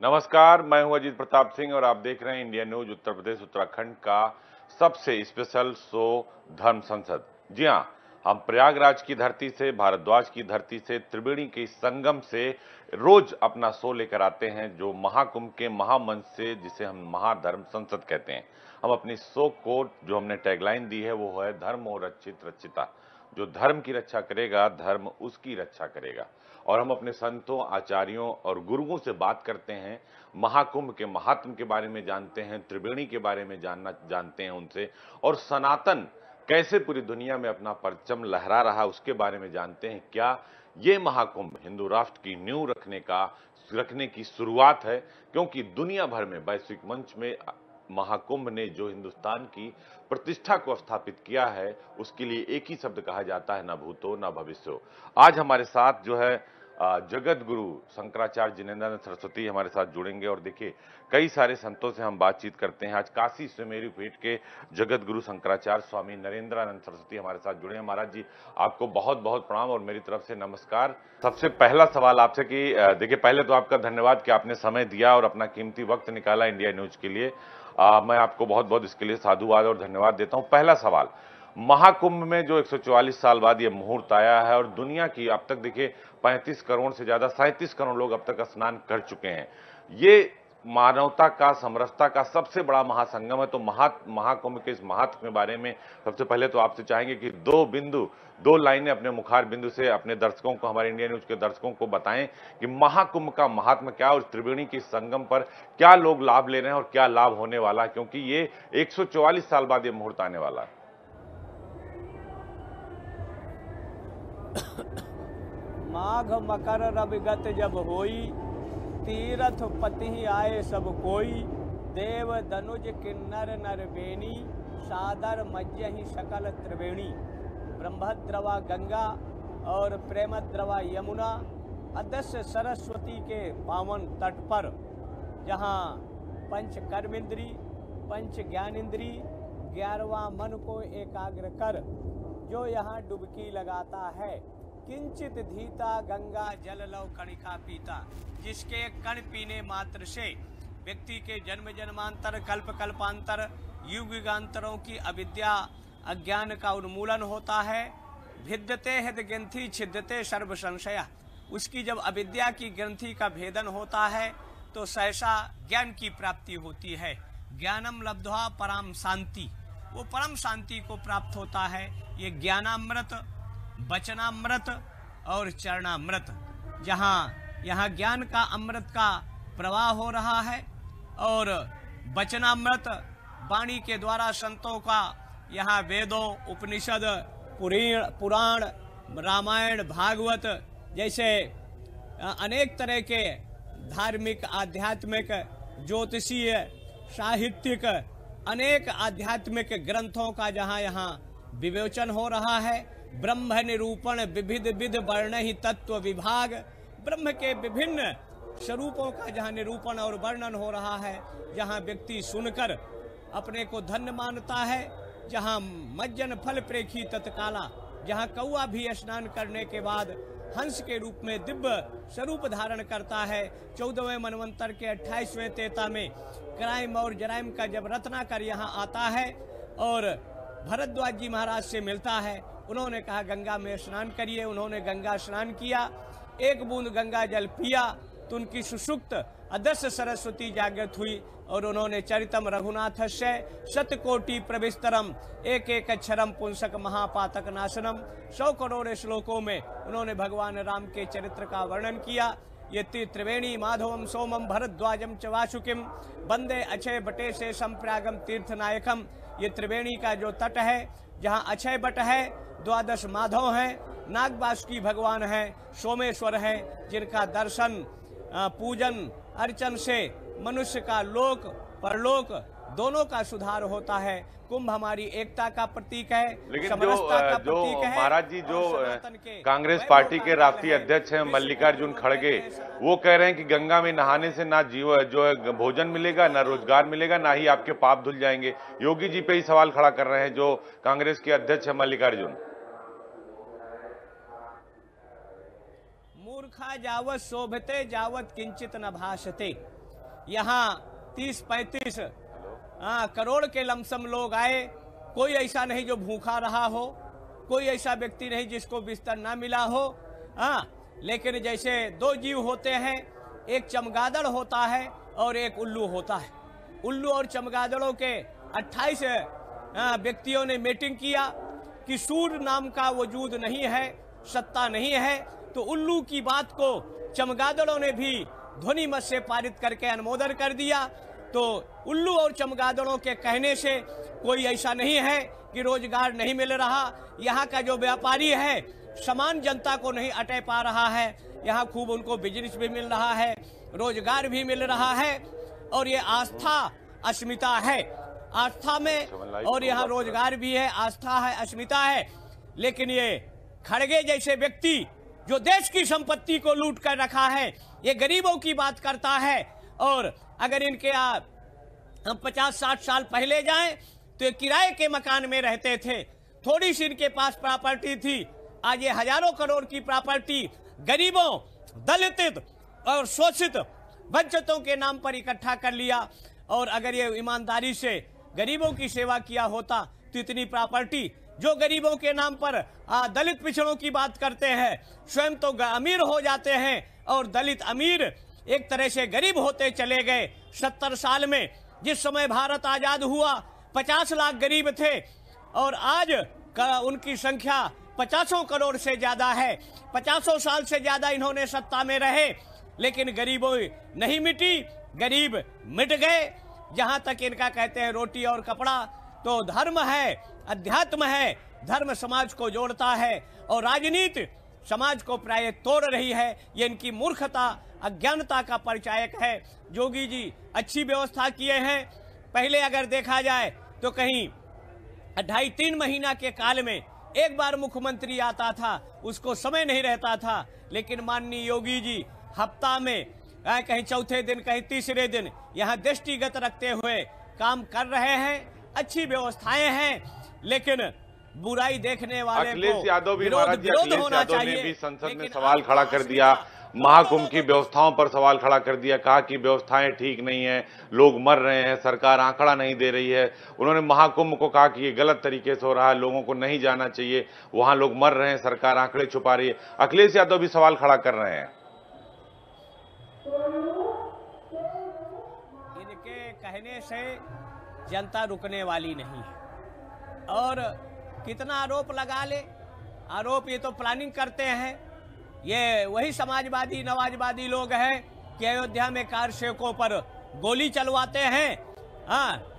नमस्कार, मैं हूं अजीत प्रताप सिंह और आप देख रहे हैं इंडिया न्यूज उत्तर प्रदेश उत्तराखंड का सबसे स्पेशल शो धर्म संसद। जी हां, हम प्रयागराज की धरती से, भारद्वाज की धरती से, त्रिवेणी के संगम से रोज अपना शो लेकर आते हैं, जो महाकुंभ के महामंच से, जिसे हम महाधर्म संसद कहते हैं। हम अपनी शो को जो हमने टैगलाइन दी है वो है धर्म और रक्षित रक्षिता। जो धर्म की रक्षा करेगा, धर्म उसकी रक्षा करेगा। और हम अपने संतों, आचार्यों और गुरुओं से बात करते हैं, महाकुंभ के महात्म के बारे में जानते हैं, त्रिवेणी के बारे में जानते हैं उनसे, और सनातन कैसे पूरी दुनिया में अपना परचम लहरा रहा उसके बारे में जानते हैं। क्या ये महाकुंभ हिंदू राष्ट्र की नींव रखने की शुरुआत है? क्योंकि दुनिया भर में वैश्विक मंच में महाकुंभ ने जो हिंदुस्तान की प्रतिष्ठा को स्थापित किया है, उसके लिए एक ही शब्द कहा जाता है, न भूतो न भविष्यो। आज हमारे साथ जो है जगत गुरु शंकराचार्य जिनेंद्रानंद सरस्वती हमारे साथ जुड़ेंगे। और देखिए, कई सारे संतों से हम बातचीत करते हैं। आज काशी सुमेरु पीठ के जगत गुरु शंकराचार्य स्वामी नरेंद्रानंद सरस्वती हमारे साथ जुड़े हैं। महाराज जी, आपको बहुत बहुत प्रणाम और मेरी तरफ से नमस्कार। सबसे पहला सवाल आपसे कि देखिए, पहले तो आपका धन्यवाद कि आपने समय दिया और अपना कीमती वक्त निकाला इंडिया न्यूज के लिए। मैं आपको बहुत बहुत इसके लिए साधुवाद और धन्यवाद देता हूं। पहला सवाल, महाकुंभ में जो 144 साल बाद ये मुहूर्त आया है और दुनिया की अब तक देखिए 35 करोड़ से ज्यादा 37 करोड़ लोग अब तक स्नान कर चुके हैं। ये मानवता का, समरसता का सबसे बड़ा महासंगम है। तो महाकुंभ के इस महात्म के बारे में सबसे पहले तो आपसे चाहेंगे कि दो लाइनें अपने मुखार बिंदु से अपने दर्शकों को, हमारे इंडिया न्यूज के दर्शकों को बताएं कि महाकुंभ का महात्म क्या और त्रिवेणी के संगम पर क्या लोग लाभ ले रहे हैं और क्या लाभ होने वाला है, क्योंकि ये 144 साल बाद ये मुहूर्त आने वाला है। माघ मकर रविगत जब होई, तीरथ पति आए सब कोई। देव दनुज किन्नर नर बेनी, सादर मज्जहि सकल त्रिवेणी। ब्रह्मद्रवा गंगा और प्रेमद्रवा यमुना, अदस्य सरस्वती के पावन तट पर, जहाँ पंच कर्मेंद्री, पंच ज्ञानेंद्री, 11वां मन को एकाग्र कर जो यहाँ डुबकी लगाता है। किंचित धीता गंगा जल लव कणिका पीता, जिसके कण पीने मात्र से व्यक्ति के जन्म जन्मांतर, कल्प कल्पांतर, युग युगांतरों की अविद्या अज्ञान का उन्मूलन होता है। भिद्यते हृदय ग्रंथि छिद्यते सर्व संशय, उसकी जब अविद्या की ग्रंथि का भेदन होता है तो सहसा ज्ञान की प्राप्ति होती है। ज्ञानम लब्ध्वा परम शांति, वो परम शांति को प्राप्त होता है। ये ज्ञानामृत, वचनामृत और चरणामृत, यहाँ ज्ञान का अमृत का प्रवाह हो रहा है और वचनामृत वाणी के द्वारा संतों का, यहाँ वेदों, उपनिषद, पुराण, रामायण, भागवत जैसे अनेक तरह के धार्मिक, आध्यात्मिक, ज्योतिषीय, साहित्यिक अनेक आध्यात्मिक ग्रंथों का जहाँ यहाँ विवेचन हो रहा है। ब्रह्म निरूपण विविध विध वर्ण ही तत्व विभाग, ब्रह्म के विभिन्न स्वरूपों का जहाँ निरूपण और वर्णन हो रहा है, जहाँ व्यक्ति सुनकर अपने को धन्य मानता है, जहाँ मज्जन फल प्रेखी तत्काला, जहाँ कौआ भी स्नान करने के बाद हंस के रूप में दिव्य स्वरूप धारण करता है। 14वें मनवंतर के 28वें तेता में क्राइम और जराइम का जब रत्नाकर यहाँ आता है और भरद्वाज जी महाराज से मिलता है, उन्होंने कहा गंगा में स्नान करिए। उन्होंने गंगा स्नान किया, एक बूंद गंगा जल पिया तो उनकी सुषुप्त अदस्य सरस्वती जागृत हुई और उन्होंने चरितम रघुनाथ से शतकोटि प्रविस्तरम एक एक अक्षरम पुंसक महापातक नाशनम, 100 करोड़ श्लोकों में उन्होंने भगवान राम के चरित्र का वर्णन किया। ये त्रिवेणी माधवम सोमम भरद्वाजम च वासुकिम, वंदे अक्षय बटे से संप्रयागम तीर्थनायकम। ये त्रिवेणी का जो तट है, जहाँ अक्षय बट है, 12 माधव हैं, नागवासुकी भगवान हैं, सोमेश्वर हैं, जिनका दर्शन, पूजन, अर्चन से मनुष्य का लोक परलोक दोनों का सुधार होता है। कुंभ हमारी एकता का प्रतीक है, लेकिन समरसता का प्रतीक है। महाराज जी, जो कांग्रेस पार्टी के राष्ट्रीय अध्यक्ष हैं मल्लिकार्जुन खड़गे, वो कह रहे हैं कि गंगा में नहाने से ना जो है भोजन मिलेगा, ना रोजगार मिलेगा, ना ही आपके पाप धुल जाएंगे। योगी जी पे ही सवाल खड़ा कर रहे हैं जो कांग्रेस के अध्यक्ष है मल्लिकार्जुन। मूर्खा जावत शोभते जावत किंचित न भाषते, यहाँ 30-35 करोड़ के लमसम लोग आए। कोई ऐसा नहीं जो भूखा रहा हो, कोई ऐसा व्यक्ति नहीं जिसको बिस्तर ना मिला हो। लेकिन जैसे दो जीव होते हैं, एक चमगादड़ होता है और एक उल्लू होता है। उल्लू और चमगादड़ों के 28 व्यक्तियों ने मीटिंग किया कि सूर्य नाम का वजूद नहीं है, सत्ता नहीं है। तो उल्लू की बात को चमगादड़ों ने भी ध्वनि मत से पारित करके अनुमोदन कर दिया। तो उल्लू और चमगादड़ों के कहने से कोई ऐसा नहीं है कि रोजगार नहीं मिल रहा। यहाँ का जो व्यापारी है समान जनता को नहीं अटे पा रहा है। यहाँ खूब उनको बिजनेस भी मिल रहा है, रोजगार भी मिल रहा है। और ये आस्था अस्मिता है, आस्था में, और यहाँ रोजगार भी है, आस्था है, अस्मिता है। लेकिन ये खड़गे जैसे व्यक्ति जो देश की संपत्ति को लूट कर रखा है, ये गरीबों की बात करता है। और अगर इनके हम 50-60 साल पहले जाएं तो ये किराए के मकान में रहते थे, थोड़ी सी इनके पास प्रॉपर्टी थी। आज ये हजारों करोड़ की प्रॉपर्टी गरीबों, दलित और शोषित वंचितों के नाम पर इकट्ठा कर लिया। और अगर ये ईमानदारी से गरीबों की सेवा किया होता तो इतनी प्रॉपर्टी जो गरीबों के नाम पर दलित पिछड़ों की बात करते हैं, स्वयं तो अमीर हो जाते हैं और दलित अमीर एक तरह से गरीब होते चले गए। 70 साल में जिस समय भारत आजाद हुआ 50 लाख गरीब थे और आज उनकी संख्या 50 करोड़ से ज्यादा है। 50 साल से ज्यादा इन्होंने सत्ता में रहे, लेकिन गरीबों नहीं मिटी, गरीब मिट गए। जहां तक इनका कहते हैं रोटी और कपड़ा, तो धर्म है, अध्यात्म है, धर्म समाज को जोड़ता है और राजनीति समाज को प्राय तोड़ रही है। ये इनकी मूर्खता, अज्ञानता का परिचायक है। योगी जी अच्छी व्यवस्था किए हैं। पहले अगर देखा जाए तो कहीं 2.5-3 महीना के काल में एक बार मुख्यमंत्री आता था, उसको समय नहीं रहता था। लेकिन माननीय योगी जी हफ्ता में कहीं चौथे दिन, कहीं तीसरे दिन यहाँ दृष्टिगत रखते हुए काम कर रहे हैं। अच्छी व्यवस्थाएं हैं, लेकिन बुराई देखने वाले अखिलेश यादव भी, महाराज जी, अखिलेश यादव ने भी संसद में सवाल खड़ा कर दिया, महाकुंभ की व्यवस्थाओं पर सवाल खड़ा कर दिया। कहा कि व्यवस्थाएं ठीक नहीं है, लोग मर रहे हैं, सरकार आंकड़ा नहीं दे रही है। उन्होंने महाकुंभ को कहा कि ये गलत तरीके से हो रहा है, लोगों को नहीं जाना चाहिए, वहां लोग मर रहे हैं, सरकार आंकड़े छुपा रही है। अखिलेश यादव भी सवाल खड़ा कर रहे हैं। इनके कहने से जनता रुकने वाली नहीं है। और कितना आरोप लगा ले, आरोप ये तो प्लानिंग करते हैं। ये वही समाजवादी नवाजवादी लोग हैं कि अयोध्या में कार सेवकों पर गोली चलवाते हैं,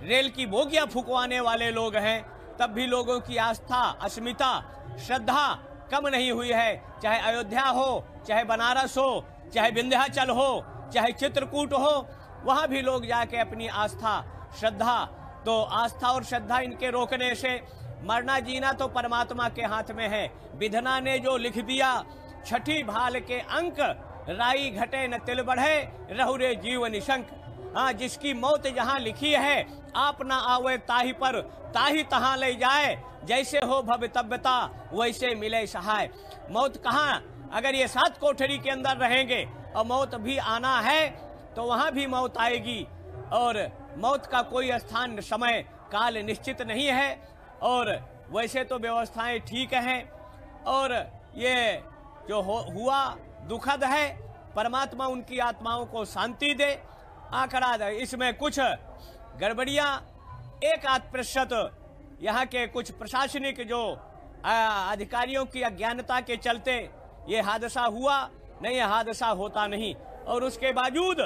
रेल की बोगियां फुकवाने वाले लोग हैं। तब भी लोगों की आस्था, अस्मिता, श्रद्धा कम नहीं हुई है। चाहे अयोध्या हो, चाहे बनारस हो, चाहे विंध्याचल हो, चाहे चित्रकूट हो, वहां भी लोग जाके अपनी आस्था, श्रद्धा, तो आस्था और श्रद्धा इनके रोकने से मरना जीना तो परमात्मा के हाथ में है। विधना ने जो लिख दिया, छठी भाल के अंक, राई घटे न तिल बढ़े, रहुरे जीव निशंक। जिसकी मौत जहां लिखी है, आप ना आवे ताही पर, ताही तहां ले जाए। जैसे हो भवितव्यता, वैसे मिले सहाय। मौत कहाँ, अगर ये 7 कोठरी के अंदर रहेंगे और मौत भी आना है तो वहां भी मौत आएगी। और मौत का कोई स्थान, समय, काल निश्चित नहीं है। और वैसे तो व्यवस्थाएं ठीक हैं और ये जो हुआ दुखद है। परमात्मा उनकी आत्माओं को शांति दे। आंकड़ा इसमें कुछ गड़बड़ियां, 1% यहाँ के कुछ प्रशासनिक जो अधिकारियों की अज्ञानता के चलते ये हादसा हुआ, नहीं ये हादसा होता नहीं। और उसके बावजूद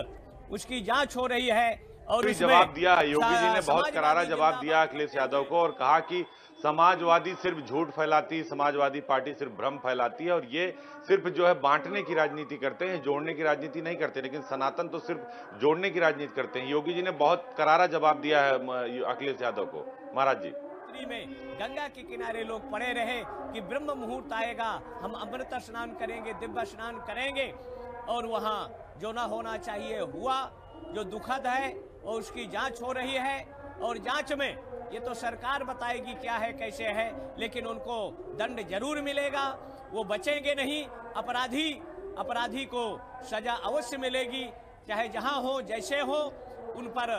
उसकी जांच हो रही है। और जवाब दिया योगी जी ने, बहुत करारा जवाब दिया अखिलेश यादव को और कहा कि समाजवादी सिर्फ झूठ फैलाती, समाजवादी पार्टी सिर्फ भ्रम फैलाती है और ये सिर्फ जो है बांटने की राजनीति करते हैं, जोड़ने की राजनीति नहीं करते। लेकिन सनातन तो सिर्फ जोड़ने की राजनीति करते हैं। योगी जी ने बहुत करारा जवाब दिया है अखिलेश यादव को। महाराज जी, में गंगा के किनारे लोग पड़े रहे कि ब्रह्म मुहूर्त आएगा, हम अमृत स्नान करेंगे, दिव्य स्नान करेंगे, और वहां जो ना होना चाहिए हुआ, जो दुखद है। और उसकी जांच हो रही है और जांच में ये तो सरकार बताएगी क्या है, कैसे है, लेकिन उनको दंड जरूर मिलेगा। वो बचेंगे नहीं। अपराधी को सजा अवश्य मिलेगी, चाहे जहां हो जैसे हो उन पर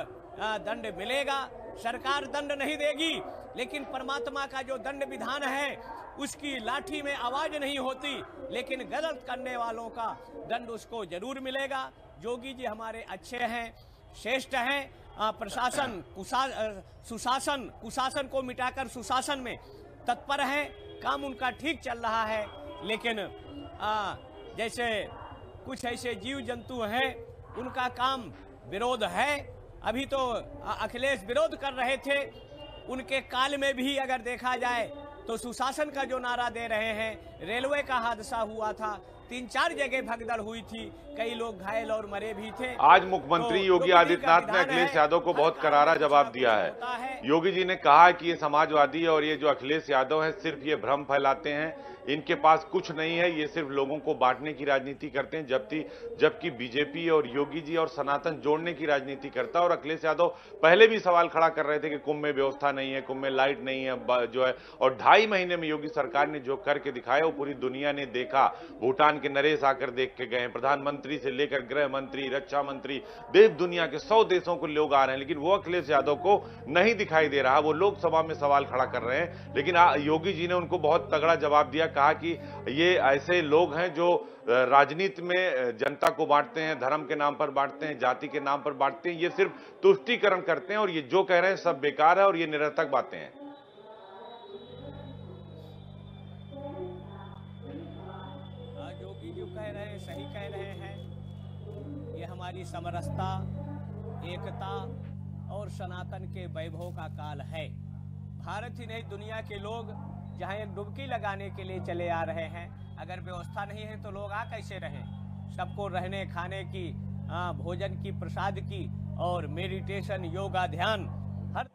दंड मिलेगा। सरकार दंड नहीं देगी, लेकिन परमात्मा का जो दंड विधान है उसकी लाठी में आवाज नहीं होती, लेकिन गलत करने वालों का दंड उसको जरूर मिलेगा। योगी जी हमारे अच्छे हैं, श्रेष्ठ हैं। प्रशासन सुशासन कुशासन को मिटाकर सुशासन में तत्पर है, काम उनका ठीक चल रहा है। लेकिन जैसे कुछ ऐसे जीव जंतु हैं उनका काम विरोध है। अभी तो अखिलेश विरोध कर रहे थे, उनके काल में भी अगर देखा जाए तो सुशासन का जो नारा दे रहे हैं। रेलवे का हादसा हुआ था, 3-4 जगह भगदड़ हुई थी, कई लोग घायल और मरे भी थे। आज मुख्यमंत्री योगी आदित्यनाथ ने अखिलेश यादव को बहुत करारा जवाब दिया है। योगी जी ने कहा कि ये समाजवादी और ये जो अखिलेश यादव है सिर्फ ये भ्रम फैलाते हैं, इनके पास कुछ नहीं है, ये सिर्फ लोगों को बांटने की राजनीति करते हैं, जबकि बीजेपी और योगी जी और सनातन जोड़ने की राजनीति करता है। और अखिलेश यादव पहले भी सवाल खड़ा कर रहे थे कि कुंभ में व्यवस्था नहीं है, कुंभ में लाइट नहीं है जो है, और 2.5 महीने में योगी सरकार ने जो करके दिखाया वो पूरी दुनिया ने देखा। भूटान के नरेश आकर देख के गए, प्रधानमंत्री से लेकर गृह मंत्री, रक्षा मंत्री, देश दुनिया के 100 देशों को लोग आ रहे हैं, लेकिन वो अखिलेश यादव को नहीं दिखाई दे रहा। वो लोकसभा में सवाल खड़ा कर रहे हैं, लेकिन योगी जी ने उनको बहुत तगड़ा जवाब दिया, कहा कि ये ऐसे लोग हैं जो राजनीति में जनता को बांटते हैं, धर्म के नाम पर बांटते हैं, जाति के नाम पर बांटते हैं, ये सिर्फ तुष्टीकरण करते हैं और ये जो कह रहे हैं सब बेकार है और ये निरर्थक बातें हैं। योगी जो कह रहे हैं सही कह रहे हैं। ये हमारी समरसता, एकता और सनातन के वैभव का काल है। भारत ही नहीं, दुनिया के लोग जहां एक डुबकी लगाने के लिए चले आ रहे हैं। अगर व्यवस्था नहीं है तो लोग आ कैसे रहें? सबको रहने खाने की, भोजन की, प्रसाद की और मेडिटेशन, योगा, ध्यान,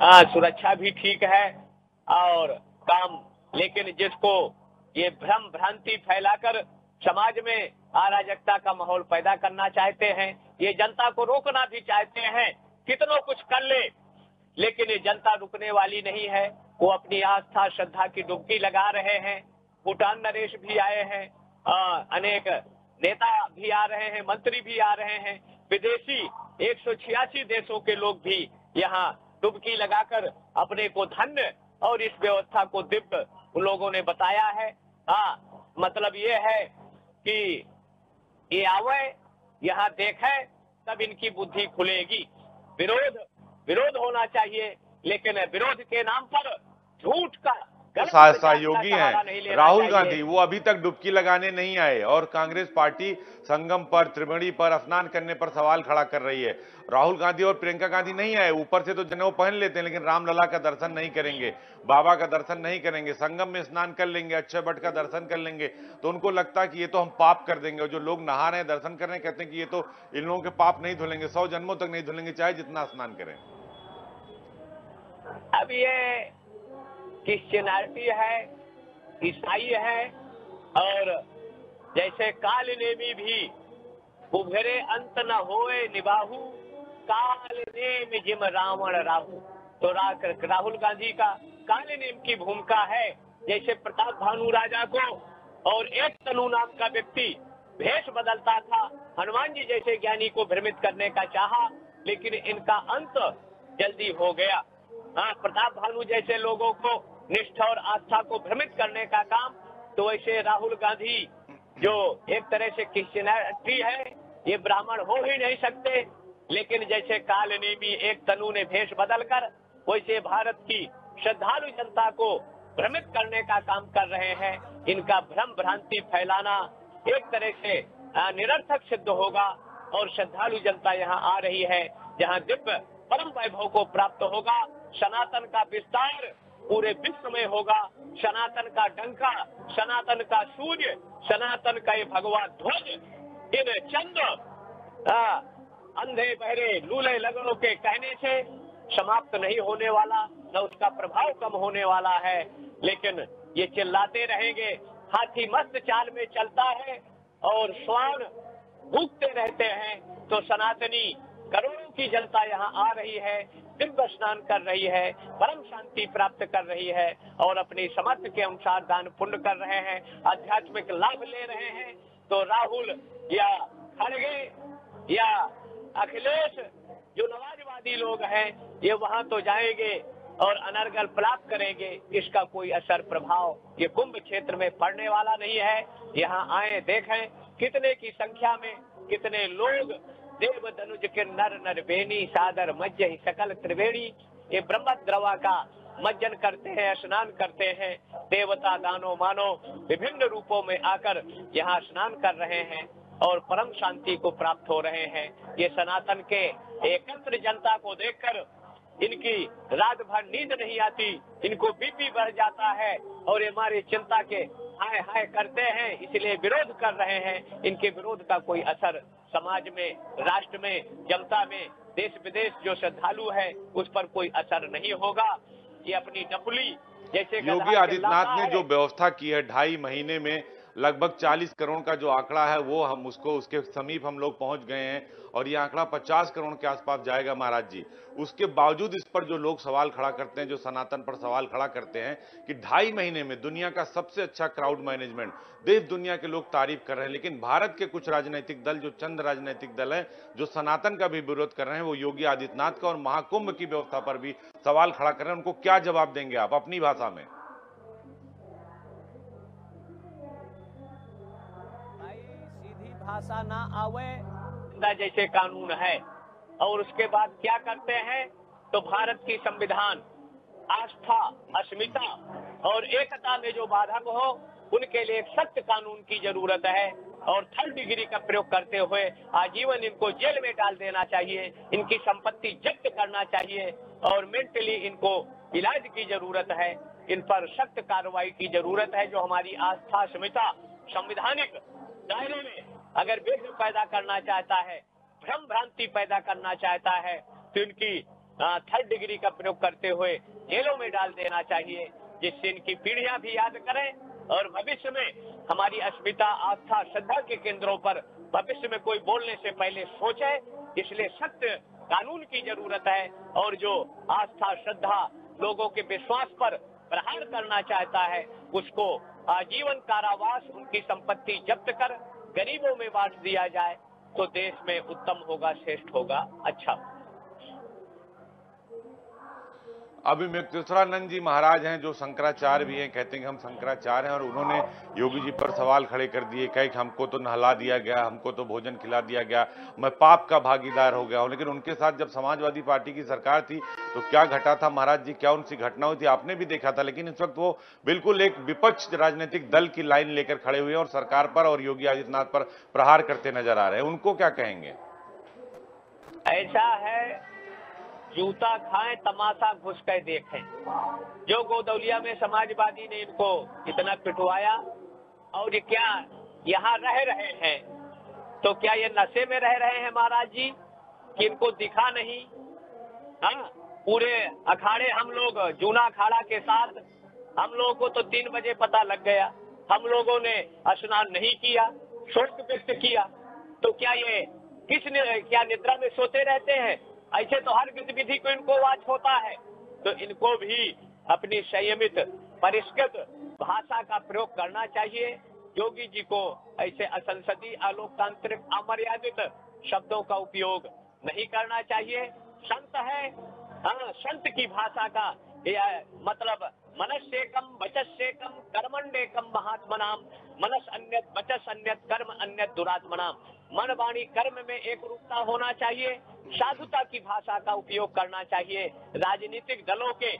हर सुरक्षा भी ठीक है और काम। लेकिन जिसको ये भ्रम भ्रांति फैलाकर समाज में अराजकता का माहौल पैदा करना चाहते हैं, ये जनता को रोकना भी चाहते हैं, कितना कुछ कर ले, लेकिन ये जनता रुकने वाली नहीं है। वो अपनी आस्था श्रद्धा की डुबकी लगा रहे हैं। भूटान नरेश भी आए हैं, अनेक नेता भी आ रहे हैं, मंत्री भी आ रहे हैं, विदेशी 186 देशों के लोग भी यहाँ डुबकी लगाकर अपने को धन्य और इस व्यवस्था को दिव्य उन लोगों ने बताया है। मतलब ये है कि ये आवे यहाँ देखे तब इनकी बुद्धि खुलेगी। विरोध होना चाहिए, लेकिन विरोध के नाम पर झूठ का सहयोगी हैं राहुल गांधी, वो अभी तक डुबकी लगाने नहीं आए और कांग्रेस पार्टी संगम पर, त्रिवेणी पर स्नान करने पर सवाल खड़ा कर रही है। राहुल गांधी और प्रियंका गांधी नहीं आए, ऊपर से तो जनेऊ पहन लेते हैं लेकिन रामलला का दर्शन नहीं करेंगे, बाबा का दर्शन नहीं करेंगे, संगम में स्नान कर लेंगे, अक्षय वट का दर्शन कर लेंगे, तो उनको लगता है कि ये तो हम पाप कर देंगे। और जो लोग नहा रहे हैं, दर्शन कर रहे हैं, कहते हैं कि ये तो इन लोगों के पाप नहीं धुलेंगे, 100 जन्मों तक नहीं धुलेंगे, चाहे जितना स्नान करें। अब ये क्रिश्चियनिटी है, ईसाई है, और जैसे काल नेमी भी उभरे अंत न होए निभाहू, काल नेम जिम रावण राहू। तो राहुल गांधी का काल नेम की भूमिका है। जैसे प्रताप भानु राजा को और एक तनु नाम का व्यक्ति भेष बदलता था, हनुमान जी जैसे ज्ञानी को भ्रमित करने का चाहा, लेकिन इनका अंत जल्दी हो गया। प्रताप भानु जैसे लोगों को निष्ठा और आस्था को भ्रमित करने का काम, तो वैसे राहुल गांधी जो एक तरह से क्रिश्चियनिटी है, ये ब्राह्मण हो ही नहीं सकते। लेकिन जैसे काल नेमी एक तनु ने भेष बदलकर, वैसे भारत की श्रद्धालु जनता को भ्रमित करने का काम कर रहे हैं। इनका भ्रम भ्रांति फैलाना एक तरह से निरर्थक सिद्ध होगा और श्रद्धालु जनता यहाँ आ रही है, जहाँ दिव्य परम वैभव को प्राप्त होगा। सनातन का विस्तार पूरे विश्व में होगा। सनातन का डंका, सनातन का सूर्य, सनातन का ये भगवा ध्वज इन चंद अंधे बहरे लूले लगनों के कहने से समाप्त नहीं होने वाला, न उसका प्रभाव कम होने वाला है। लेकिन ये चिल्लाते रहेंगे, हाथी मस्त चाल में चलता है और श्वान भूखते रहते हैं। तो सनातनी करोड़ों की जनता यहाँ आ रही है, दिव्य स्नान कर रही है, परम शांति प्राप्त कर रही है और अपनी समर्थ के अनुसार दान पुण्य कर रहे हैं, आध्यात्मिक लाभ ले रहे हैं। तो राहुल या खड़गे या अखिलेश जो नवाजवादी लोग हैं ये वहां तो जाएंगे और अनर्गल प्राप्त करेंगे, इसका कोई असर प्रभाव ये कुंभ क्षेत्र में पड़ने वाला नहीं है। यहाँ आए देखें कितने की संख्या में कितने लोग देव धनुज के नर नर बेनी सादर मज्ज ही सकल त्रिवेणी ये ब्रह्म द्रवा का मज्जन करते हैं, स्नान करते हैं। देवता दानो मानो विभिन्न रूपों में आकर यहाँ स्नान कर रहे हैं और परम शांति को प्राप्त हो रहे हैं। ये सनातन के एकत्र जनता को देखकर इनकी रात भर नींद नहीं आती, इनको बीपी बढ़ जाता है और ये हमारी चिंता के हाय हाय करते हैं, इसलिए विरोध कर रहे हैं। इनके विरोध का कोई असर समाज में, राष्ट्र में, जनता में, देश विदेश जो श्रद्धालु है उस पर कोई असर नहीं होगा। ये अपनी डपुली जैसे योगी आदित्यनाथ ने जो व्यवस्था की है 2.5 महीने में लगभग 40 करोड़ का जो आंकड़ा है वो हम उसको उसके समीप हम लोग पहुंच गए हैं और ये आंकड़ा 50 करोड़ के आसपास जाएगा महाराज जी। उसके बावजूद इस पर जो लोग सवाल खड़ा करते हैं, जो सनातन पर सवाल खड़ा करते हैं कि 2.5 महीने में दुनिया का सबसे अच्छा क्राउड मैनेजमेंट, देश दुनिया के लोग तारीफ कर रहे हैं, लेकिन भारत के कुछ राजनीतिक दल, जो चंद राजनीतिक दल हैं जो सनातन का भी विरोध कर रहे हैं, वो योगी आदित्यनाथ का और महाकुंभ की व्यवस्था पर भी सवाल खड़ा कर रहे हैं। उनको क्या जवाब देंगे आप अपनी भाषा में? भाषा ना आवे जैसे कानून है और उसके बाद क्या करते हैं तो भारत की संविधान आस्था, अस्मिता और एकता में जो बाधक हो उनके लिए एक सख्त कानून की जरूरत है और 3rd डिग्री का प्रयोग करते हुए आजीवन इनको जेल में डाल देना चाहिए, इनकी संपत्ति जब्त करना चाहिए और मेंटली इनको इलाज की जरूरत है। इन पर सख्त कार्रवाई की जरूरत है। जो हमारी आस्था, अस्मिता संवैधानिक दायरे में अगर विघ्न पैदा करना चाहता है, भ्रम भ्रांति पैदा करना चाहता है तो इनकी 3rd डिग्री का प्रयोग करते हुए जेलों में डाल देना चाहिए, जिससे इनकी पीढ़ियां भी याद करें और भविष्य में हमारी अस्मिता, आस्था, श्रद्धा के केंद्रों पर भविष्य में कोई बोलने से पहले सोचे। इसलिए सख्त कानून की जरूरत है और जो आस्था, श्रद्धा, लोगों के विश्वास पर प्रहार करना चाहता है उसको आजीवन कारावास, उनकी संपत्ति जब्त कर गरीबों में बांट दिया जाए तो देश में उत्तम होगा, श्रेष्ठ होगा, अच्छा। अभिमुक्तेश्वरानंद जी महाराज हैं जो शंकराचार्य भी हैं, कहते हैं कि हम शंकराचार्य हैं और उन्होंने योगी जी पर सवाल खड़े कर दिए, कहे कि हमको तो नहला दिया गया, हमको तो भोजन खिला दिया गया, मैं पाप का भागीदार हो गया हूं। लेकिन उनके साथ जब समाजवादी पार्टी की सरकार थी तो क्या घटा था महाराज जी, क्या उनसी घटना हुई थी, आपने भी देखा था। लेकिन इस वक्त वो बिल्कुल एक विपक्ष राजनीतिक दल की लाइन लेकर खड़े हुए हैं और सरकार पर और योगी आदित्यनाथ पर प्रहार करते नजर आ रहे हैं, उनको क्या कहेंगे? ऐसा है, जूता खाएं तमाशा घुस कर देखें। जो गोदौलिया में समाजवादी ने इनको इतना पिटवाया और ये क्या यहाँ रह रहे हैं तो क्या ये नशे में रह रहे हैं महाराज जी कि इनको दिखा नहीं? हाँ, पूरे अखाड़े हम लोग जूना अखाड़ा के साथ हम लोगों को तो 3 बजे पता लग गया, हम लोगों ने स्नान नहीं किया, शोक व्यक्त किया। तो क्या ये किसने क्या निद्रा में सोते रहते हैं? ऐसे तो हर गतिविधि को इनको वाच होता है। तो इनको भी अपनी संयमित परिष्कृत भाषा का प्रयोग करना चाहिए। योगी जी को ऐसे असंसदीय, अलोकतांत्रिक, अमर्यादित शब्दों का उपयोग नहीं करना चाहिए। संत है, हाँ, संत की भाषा का मतलब मनस्येकम वचस्येकम कर्मण्येकम महात्मनाम, मनस अन्यत वचस अन्यत कर्म अन्यत दुरात्मनाम। मन वाणी कर्म में एक रूपता होना चाहिए, साधुता की भाषा का उपयोग करना चाहिए, राजनीतिक दलों के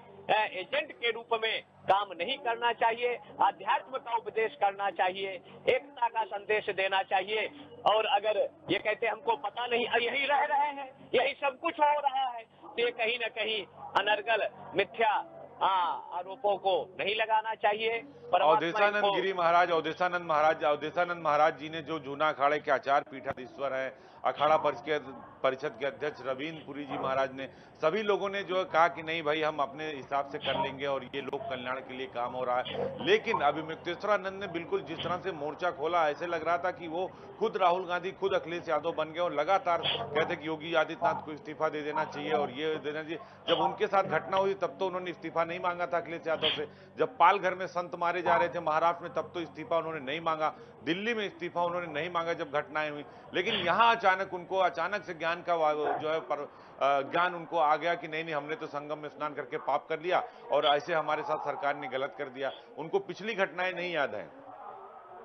एजेंट के रूप में काम नहीं करना चाहिए, आध्यात्म का उपदेश करना चाहिए, एकता का संदेश देना चाहिए। और अगर ये कहते हमको पता नहीं, यही रह रहे हैं, यही सब कुछ हो रहा है, तो ये कहीं न कहीं अनर्गल मिथ्या आरोपों को नहीं लगाना चाहिए। अवधेशानंद गिरी महाराज, अवधेशानंद महाराज जी ने जो जूना अखाड़े के आचार्य पीठाधीश्वर हैं, अखाड़ा परिषद के अध्यक्ष रवींद्र पुरी जी महाराज ने, सभी लोगों ने जो कहा कि नहीं भाई हम अपने हिसाब से कर लेंगे और ये लोक कल्याण के लिए काम हो रहा है। लेकिन अभिमुक्तेश्वरानंद ने बिल्कुल जिस तरह से मोर्चा खोला, ऐसे लग रहा था कि वो खुद राहुल गांधी, खुद अखिलेश यादव बन गए और लगातार कहते कि योगी आदित्यनाथ को इस्तीफा दे देना चाहिए और ये देना चाहिए। जब उनके साथ घटना हुई तब तो उन्होंने इस्तीफा नहीं मांगा था अखिलेश यादव से। जब पालघर में संत मारे जा रहे थे महाराष्ट्र में, तब तो इस्तीफा उन्होंने नहीं मांगा। दिल्ली में इस्तीफा उन्होंने नहीं मांगा जब घटनाएं हुई। लेकिन यहाँ अचानक से ज्ञान का जो है ज्ञान उनको आ गया कि नहीं हमने तो संगम में स्नान करके पाप कर लिया और ऐसे हमारे साथ सरकार ने गलत कर दिया। उनको पिछली घटनाएं नहीं याद है।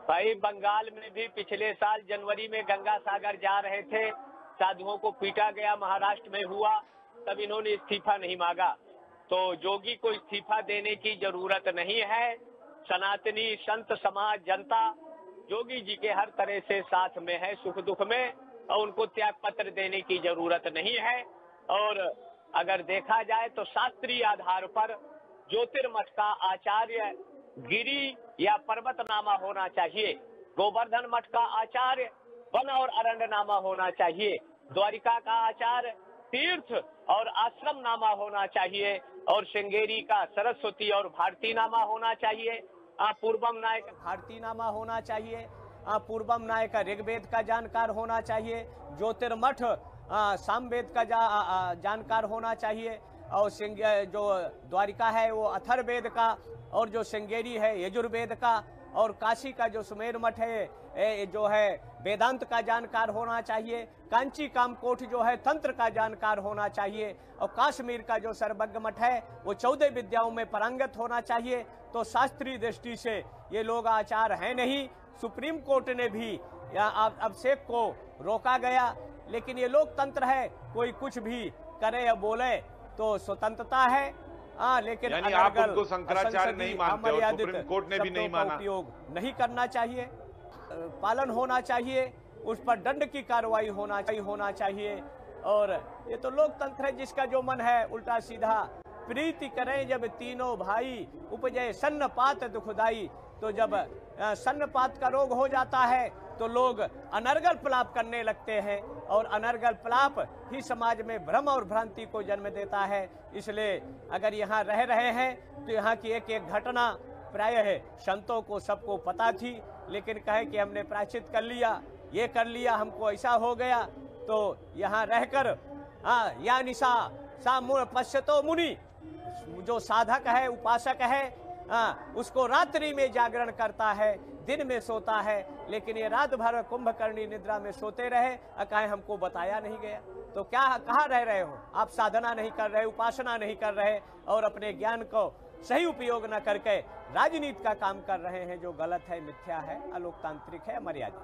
भाई बंगाल में भी पिछले साल जनवरी में गंगा सागर जा रहे थे, साधुओं को पीटा गया, महाराष्ट्र में हुआ, तब इन्होंने इस्तीफा नहीं मांगा। तो योगी को इस्तीफा देने की जरूरत नहीं है। सनातनी संत समाज जनता योगी जी के हर तरह से साथ में है, सुख दुख में, और उनको त्याग पत्र देने की जरूरत नहीं है। और अगर देखा जाए तो शास्त्रीय आधार पर ज्योतिर्मठ का आचार्य गिरी या पर्वतनामा होना चाहिए, गोवर्धन मठ का आचार्य वन और अरण्यनामा होना चाहिए, द्वारिका का आचार्य तीर्थ और आश्रम नामा होना चाहिए, और श्रृंगेरी का सरस्वती और भारती नामा होना चाहिए, पूर्वम नायक भारती नामा होना चाहिए, पूर्वम नायक ऋग्वेद का जानकार होना चाहिए, ज्योतिर्मठ सामवेद का जानकार होना चाहिए, और जो द्वारिका है वो अथर्ववेद का, और जो श्रृंगेरी है यजुर्वेद का, और काशी का जो सुमेर मठ है जो है वेदांत का जानकार होना चाहिए, कांची कामकोट जो है तंत्र का जानकार होना चाहिए, और कश्मीर का जो सर्वज्ञ मठ है वो 14 विद्याओं में पारंगत होना चाहिए। तो शास्त्रीय दृष्टि से ये लोग आचार हैं नहीं। सुप्रीम कोर्ट ने भी अभिषेक को रोका गया, लेकिन ये लोकतंत्र है, कोई कुछ भी करे या बोले तो स्वतंत्रता है। लेकिन यानी आप उनको शंकराचार्य नहीं मानते और सुप्रीम कोर्ट ने भी नहीं माना। उपयोग नहीं करना चाहिए, पालन होना चाहिए, उस पर दंड की कार्रवाई होना चाहिए। और ये तो लोकतंत्र है, जिसका जो मन है उल्टा सीधा प्रीति करें जब तीनों भाई, उपजे सन्नपात दुखदाई। तो जब सन्नपात का रोग हो जाता है तो लोग अनर्गल प्रलाप करने लगते हैं, और अनर्गल प्रलाप ही समाज में भ्रम और भ्रांति को जन्म देता है। इसलिए अगर यहाँ रह रहे हैं तो यहाँ की एक एक घटना प्रायः संतों को सबको पता थी, लेकिन कहे कि हमने प्रायश्चित कर लिया, ये कर लिया, हमको ऐसा हो गया। तो यहाँ रहकर या निशा सा पश्यतो मुनि, जो साधक है उपासक है उसको रात्रि में जागरण करता है, दिन में सोता है, लेकिन ये रात भर कुंभकर्णी निद्रा में सोते रहे, कहे हमको बताया नहीं गया। तो क्या कहाँ रह रहे हो आप? साधना नहीं कर रहे, उपासना नहीं कर रहे, और अपने ज्ञान को सही उपयोग न करके राजनीति का काम कर रहे हैं, जो गलत है, मिथ्या है, अलोकतांत्रिक है, मर्यादित।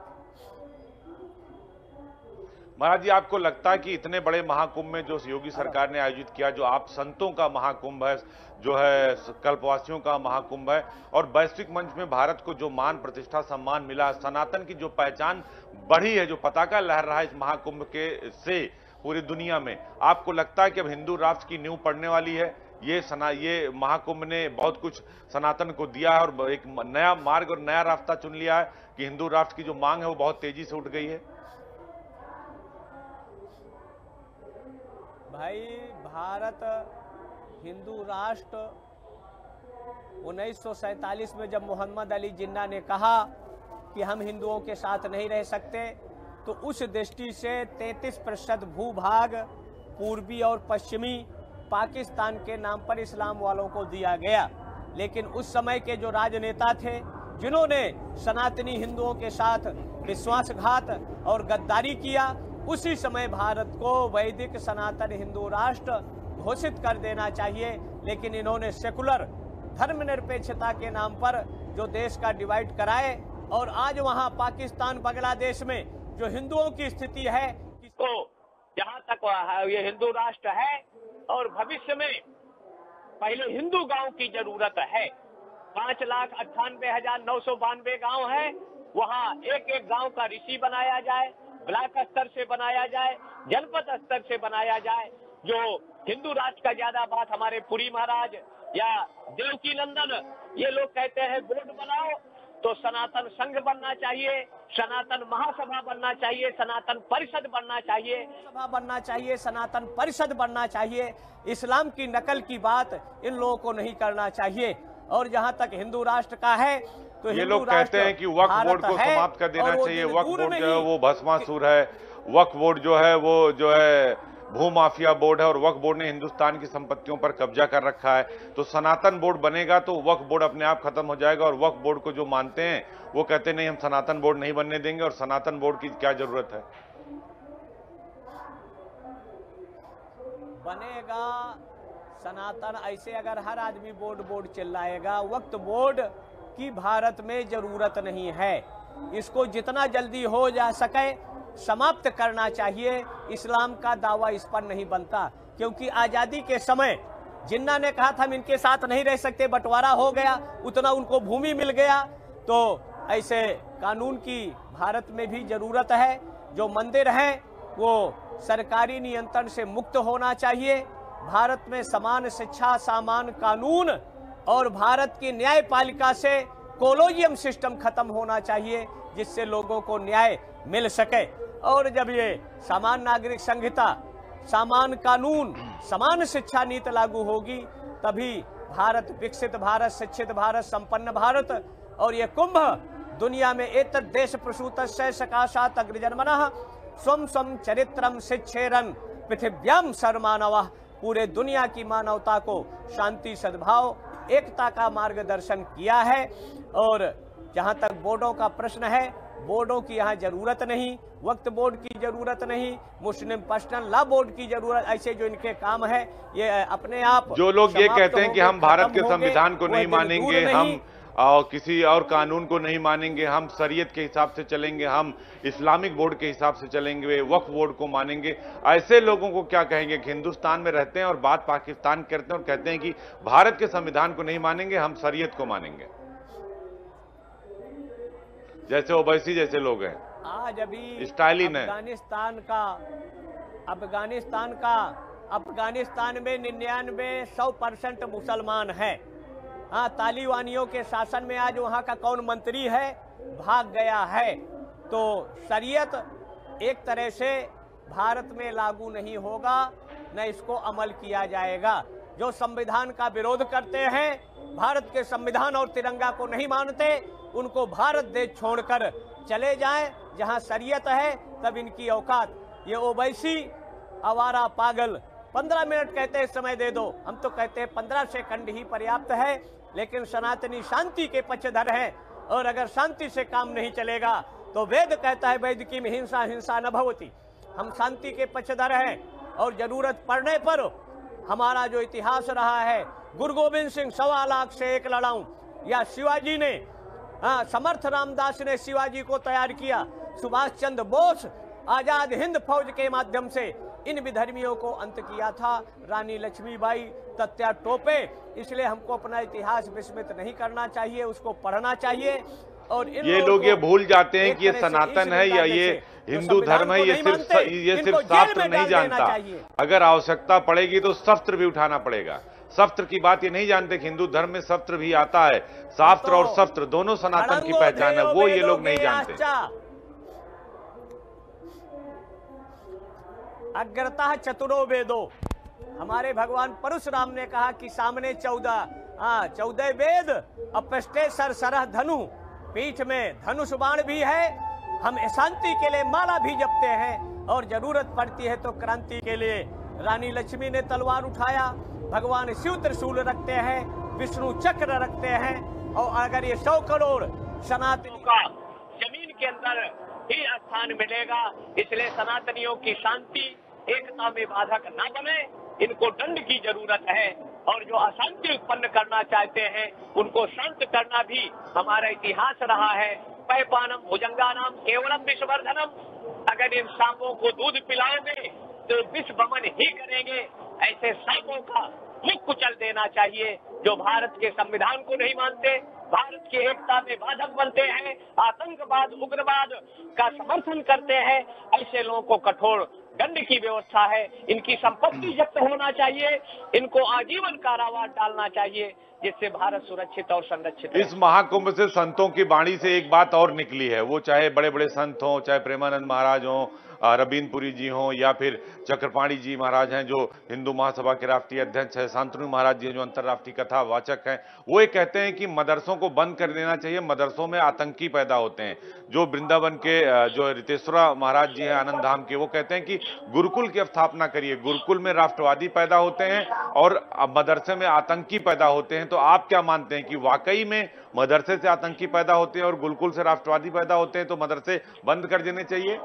महाराज जी, आपको लगता है कि इतने बड़े महाकुंभ में जो योगी सरकार ने आयोजित किया, जो आप संतों का महाकुंभ है, जो है कल्पवासियों का महाकुंभ है, और वैश्विक मंच में भारत को जो मान प्रतिष्ठा सम्मान मिला, सनातन की जो पहचान बढ़ी है, जो पताका लहर रहा है इस महाकुंभ के से पूरी दुनिया में, आपको लगता है कि अब हिंदू राष्ट्र की नींव पड़ने वाली है? ये महाकुंभ ने बहुत कुछ सनातन को दिया है और एक नया मार्ग और नया रास्ता चुन लिया है कि हिंदू राष्ट्र की जो मांग है वो बहुत तेजी से उठ गई है। भाई, भारत हिंदू राष्ट्र 1947 में जब मोहम्मद अली जिन्ना ने कहा कि हम हिंदुओं के साथ नहीं रह सकते, तो उस दृष्टि से 33% भूभाग पूर्वी और पश्चिमी पाकिस्तान के नाम पर इस्लाम वालों को दिया गया। लेकिन उस समय के जो राजनेता थे, जिन्होंने सनातनी हिंदुओं के साथ विश्वासघात और गद्दारी किया, उसी समय भारत को वैदिक सनातन हिंदू राष्ट्र घोषित कर देना चाहिए। लेकिन इन्होंने सेकुलर धर्मनिरपेक्षता के नाम पर जो देश का डिवाइड कराए, और आज वहां पाकिस्तान बांग्लादेश में जो हिंदुओं की स्थिति है, तो जहां तक ये हिंदू राष्ट्र है, और भविष्य में पहले हिंदू गांव की जरूरत है। 5,98,992 गांव है, वहां एक एक गांव का ऋषि बनाया जाए, ब्लॉक स्तर से बनाया जाए, जनपद स्तर से बनाया जाए। जो हिंदू राष्ट्र का ज्यादा बात हमारे पुरी महाराज या देवकी नंदन ये लोग कहते हैं बोर्ड बनाओ, तो सनातन संघ बनना चाहिए, सनातन महासभा बनना चाहिए, सनातन परिषद बनना चाहिए, सभा बनना चाहिए, सनातन परिषद बनना चाहिए। इस्लाम की नकल की बात इन लोगों को नहीं करना चाहिए। और जहां तक हिंदू राष्ट्र का है, तो ये लोग कहते हैं कि वक्फ बोर्ड को समाप्त कर देना चाहिए। वक्फ बोर्ड जो है वो भस्मासुर है, वक्फ बोर्ड जो है वो भू माफिया बोर्ड है और वक्फ बोर्ड ने हिंदुस्तान की संपत्तियों पर कब्जा कर रखा है। तो सनातन बोर्ड बनेगा तो वक्फ बोर्ड अपने आप खत्म हो जाएगा, और वक्फ बोर्ड को जो मानते हैं वो कहते नहीं, हम सनातन बोर्ड नहीं बनने देंगे, और सनातन बोर्ड की क्या जरूरत है। बनेगा सनातन ऐसे अगर हर आदमी बोर्ड चिल्लाएगा। वक्फ बोर्ड की भारत में जरूरत नहीं है, इसको जितना जल्दी हो जा सके समाप्त करना चाहिए। इस्लाम का दावा इस पर नहीं बनता, क्योंकि आजादी के समय जिन्ना ने कहा था हम इनके साथ नहीं रह सकते, बंटवारा हो गया, उतना उनको भूमि मिल गया। तो ऐसे कानून की भारत में भी जरूरत है। जो मंदिर हैं वो सरकारी नियंत्रण से मुक्त होना चाहिए। भारत में समान शिक्षा, समान कानून और भारत की न्यायपालिका से कोलोजियम सिस्टम खत्म होना चाहिए, जिससे लोगों को न्याय मिल सके। और जब ये समान नागरिक संहिता, समान कानून, समान शिक्षा नीति लागू होगी, तभी भारत विकसित भारत, शिक्षित भारत, संपन्न भारत। और ये कुंभ दुनिया में एतद् देश प्रसूतस्य सकाशात् अग्रजन्मनः स्वम स्वम चरित्रम शिक्षेरन पृथिव्याम सर्वमानवः, पूरे दुनिया की मानवता को शांति, सद्भाव, एकता का मार्गदर्शन किया है। और जहां तक बोर्डों का प्रश्न है, बोर्डों की यहाँ जरूरत नहीं, वक्फ बोर्ड की जरूरत नहीं, मुस्लिम पर्सनल लॉ बोर्ड की जरूरत। ऐसे जो इनके काम है ये अपने आप, जो लोग ये कहते हैं कि हम भारत के संविधान को नहीं मानेंगे, हम किसी और कानून को नहीं मानेंगे, हम शरीयत के हिसाब से चलेंगे, हम इस्लामिक बोर्ड के हिसाब से चलेंगे, वक्फ बोर्ड को मानेंगे, ऐसे लोगों को क्या कहेंगे कि हिंदुस्तान में रहते हैं और बात पाकिस्तान करते हैं और कहते हैं कि भारत के संविधान को नहीं मानेंगे, हम शरीयत को मानेंगे। जैसे ओवैसी जैसे लोग हैं। आज अभी स्टालिन है। अफगानिस्तान में 99-100% मुसलमान है। हाँ, तालिबानियों के शासन में आज वहाँ का कौन मंत्री है, भाग गया है। तो शरीयत एक तरह से भारत में लागू नहीं होगा, न इसको अमल किया जाएगा। जो संविधान का विरोध करते हैं, भारत के संविधान और तिरंगा को नहीं मानते, उनको भारत देश छोड़कर चले जाएं, जहां शरीयत है तब इनकी औकात। ये ओवैसी आवारा पागल 15 मिनट कहते हैं समय दे दो, हम तो कहते हैं 15 सेकंड ही पर्याप्त है। लेकिन सनातनी शांति के पक्षधर हैं, और अगर शांति से काम नहीं चलेगा तो वेद कहता है वेद की हिंसा हिंसा न भवति। हम शांति के पक्षधर हैं, और जरूरत पड़ने पर हमारा जो इतिहास रहा है, गुरु गोविंद सिंह 1.25 लाख से एक लड़ाऊं, या शिवाजी ने, समर्थ रामदास ने शिवाजी को तैयार किया, सुभाष चंद्र बोस आजाद हिंद फौज के माध्यम से इन विधर्मियों को अंत किया था, रानी लक्ष्मीबाई, तत्या टोपे। इसलिए हमको अपना इतिहास विस्मृत नहीं करना चाहिए, उसको पढ़ना चाहिए। और ये लोग ये भूल जाते हैं कि ये सनातन है या ये हिंदू धर्म है, ये सिर्फ शास्त्र नहीं जानता। अगर आवश्यकता पड़ेगी तो शस्त्र भी उठाना पड़ेगा। शस्त्र की बात ये नहीं जानते कि हिंदू धर्म में शस्त्र भी आता है। शास्त्र और शस्त्र दोनों सनातन की पहचान है, वो ये लोग नहीं जानते। अग्रतः चतुरो वेदो, हमारे भगवान परशुराम ने कहा कि सामने 14 वेद, अपृष्ठे सरसरह धनु, पीठ में धनुष बाण भी है। हम शांति के लिए माला भी जपते हैं, और जरूरत पड़ती है तो क्रांति के लिए रानी लक्ष्मी ने तलवार उठाया, भगवान शिव त्रिशूल रखते हैं, विष्णु चक्र रखते हैं। और अगर ये 100 करोड़ सनातनियों का जमीन के अंदर ही स्थान मिलेगा, इसलिए सनातनियों की शांति एकता में बाधक न बने, इनको दंड की जरूरत है। और जो अशांति उत्पन्न करना चाहते हैं उनको शांत करना भी हमारा इतिहास रहा है। पैपानम भुजंगानाम केवलम विषवर्धनम, अगर इन सांपों को दूध पिलाओगे तो विष वमन ही करेंगे। ऐसे सांपों का मुख कुचल देना चाहिए जो भारत के संविधान को नहीं मानते, भारत की एकता में बाधक बनते हैं, आतंकवाद, उग्रवाद का समर्थन करते हैं। ऐसे लोगों को कठोर दंड की व्यवस्था है। इनकी संपत्ति जब्त होना चाहिए, इनको आजीवन कारावास डालना चाहिए, जिससे भारत सुरक्षित और संरक्षित। इस महाकुंभ से संतों की वाणी से एक बात और निकली है, वो चाहे बड़े बड़े संत हों, चाहे प्रेमानंद महाराज हों, रबीनपुरी जी हों या फिर चक्रपाणी जी महाराज हैं जो हिंदू महासभा के राष्ट्रीय अध्यक्ष हैं, शांतनु महाराज जी हैं जो अंतर्राष्ट्रीय कथावाचक हैं, वो ये कहते हैं कि मदरसों को बंद कर देना चाहिए, मदरसों में आतंकी पैदा होते हैं। जो वृंदावन के जो रितेश्वरा महाराज जी हैं आनंद धाम के, वो कहते हैं कि गुरुकुल की स्थापना करिए, गुरुकुल में राष्ट्रवादी पैदा होते हैं और मदरसे में आतंकी पैदा होते हैं। तो आप क्या मानते हैं कि वाकई में मदरसे से आतंकी पैदा होते हैं और गुरुकुल से राष्ट्रवादी पैदा होते हैं, तो मदरसे बंद कर देने चाहिए?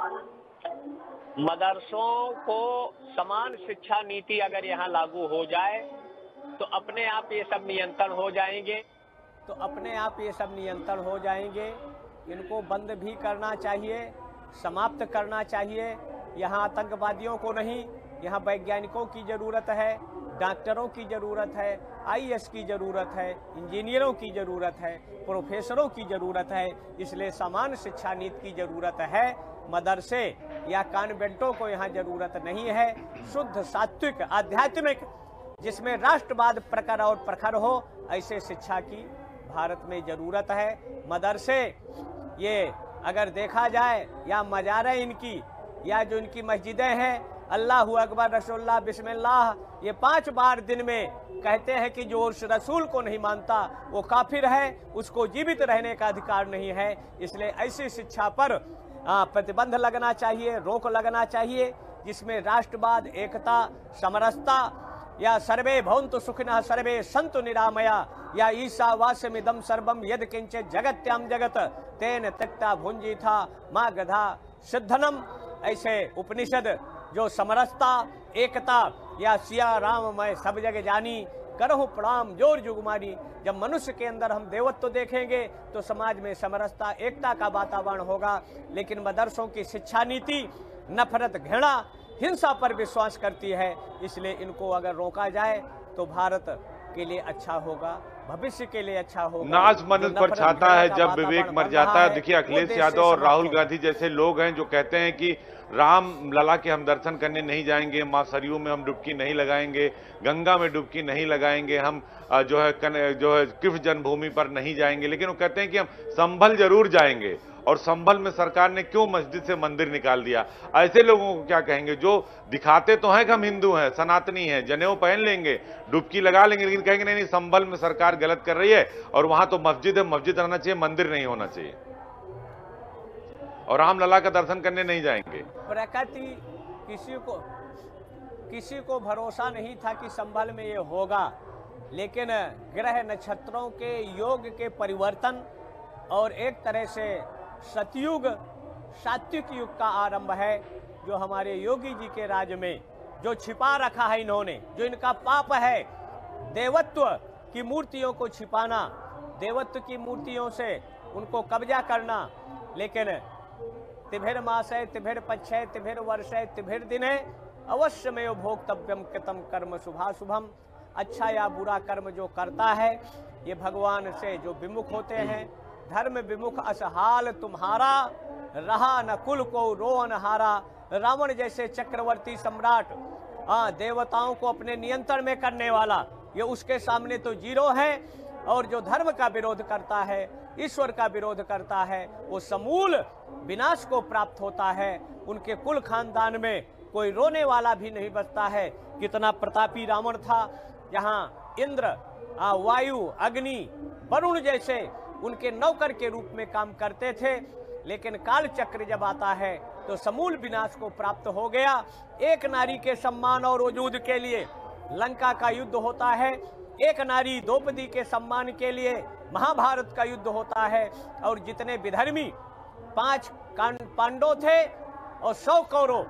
मदरसों को समान शिक्षा नीति अगर यहाँ लागू हो जाए तो अपने आप ये सब नियंत्रण हो जाएंगे। तो अपने आप ये सब नियंत्रण हो जाएंगे। इनको बंद भी करना चाहिए, समाप्त करना चाहिए। यहाँ आतंकवादियों को नहीं, यहाँ वैज्ञानिकों की जरूरत है, डॉक्टरों की जरूरत है, आईएएस की जरूरत है, इंजीनियरों की जरूरत है, प्रोफेसरों की जरूरत है। इसलिए समान शिक्षा नीति की जरूरत है। मदरसे या कॉन्वेंटों को यहाँ जरूरत नहीं है। शुद्ध सात्विक आध्यात्मिक जिसमें राष्ट्रवाद प्रखर और प्रखर हो, ऐसे शिक्षा की भारत में जरूरत है। मदरसे ये अगर देखा जाए या मजारें इनकी या जो इनकी मस्जिदें हैं, अल्लाहु अकबर रसूलुल्लाह बिस्मिल्लाह, ये 5 बार दिन में कहते हैं कि जो उस रसूल को नहीं मानता वो काफिर है, उसको जीवित रहने का अधिकार नहीं है। इसलिए ऐसी शिक्षा पर प्रतिबंध लगना चाहिए, रोक लगना चाहिए, जिसमें राष्ट्रवाद, एकता, समरसता या सर्वे भवन्तु सुखिनः सर्वे सन्तु निरामया या ईशावास्यमिदं सर्वं यद् किंचित् जगत्यां जगत तेन त्यक्ता भुंजीथा मां गधा सिद्धनम। ऐसे उपनिषद जो समरसता, एकता या सिया राम मैं सब जगह जानी, करहु प्रणाम जोर जुगमानी। जब मनुष्य के अंदर हम देवत्व देखेंगे तो समाज में समरसता, एकता का वातावरण होगा। लेकिन मदरसों की शिक्षा नीति नफरत, घृणा, हिंसा पर विश्वास करती है। इसलिए इनको अगर रोका जाए तो भारत के लिए अच्छा होगा, भविष्य के लिए अच्छा होगा। नाच मनुष्य पर छाता है जब विवेक मर जाता है। देखिए अखिलेश यादव और राहुल गांधी जैसे लोग हैं जो कहते हैं कि राम लला के हम दर्शन करने नहीं जाएंगे, मां सरयू में हम डुबकी नहीं लगाएंगे, गंगा में डुबकी नहीं लगाएंगे, हम जो है कृष्ण जन्मभूमि पर नहीं जाएंगे। लेकिन वो कहते हैं कि हम संभल जरूर जाएंगे। और संभल में सरकार ने क्यों मस्जिद से मंदिर निकाल दिया? ऐसे लोगों को क्या कहेंगे जो दिखाते तो हैं कि हम हिंदू हैं, सनातनी हैं, जनेऊ पहन लेंगे, डुबकी लगा लेंगे, लेकिन कहेंगे नहीं नहीं संभल में सरकार गलत कर रही है और वहां तो मस्जिद है, मस्जिद रहना चाहिए, मंदिर नहीं होना चाहिए, और रामलला का दर्शन करने नहीं जाएंगे। प्रकृति किसी को भरोसा नहीं था कि संभल में ये होगा, लेकिन ग्रह नक्षत्रों के योग के परिवर्तन और एक तरह से सतयुग, सात्विक युग का आरंभ है, जो हमारे योगी जी के राज में जो छिपा रखा है इन्होंने, जो इनका पाप है, देवत्व की मूर्तियों को छिपाना, देवत्व की मूर्तियों से उनको कब्जा करना। लेकिन तिभिर मासय तिभिर पक्षय तिभिर वर्षय तिभिर दिने अवश्यमेव भोक्तव्यम कृतम कर्म शुभाशुभम। अच्छा या बुरा कर्म जो करता है, ये भगवान से जो विमुख होते हैं, धर्म विमुख असहाल तुम्हारा, रहा न कुल को रोअन हारा। रावण जैसे चक्रवर्ती सम्राट, देवताओं को अपने नियंत्रण में करने वाला, ये उसके सामने तो जीरो है। और जो धर्म का विरोध करता है, ईश्वर का विरोध करता है, वो समूल विनाश को प्राप्त होता है। उनके कुल खानदान में कोई रोने वाला भी नहीं बचता है। कितना प्रतापी रावण था, जहाँ इंद्र, वायु, अग्नि, वरुण जैसे उनके नौकर के रूप में काम करते थे। लेकिन काल चक्र जब आता है तो समूल विनाश को प्राप्त हो गया। एक नारी के सम्मान और वजूद के लिए लंका का युद्ध होता है, एक नारी द्रौपदी के सम्मान के लिए महाभारत का युद्ध होता है। और जितने विधर्मी 5 पांडव थे और 100 कौरव,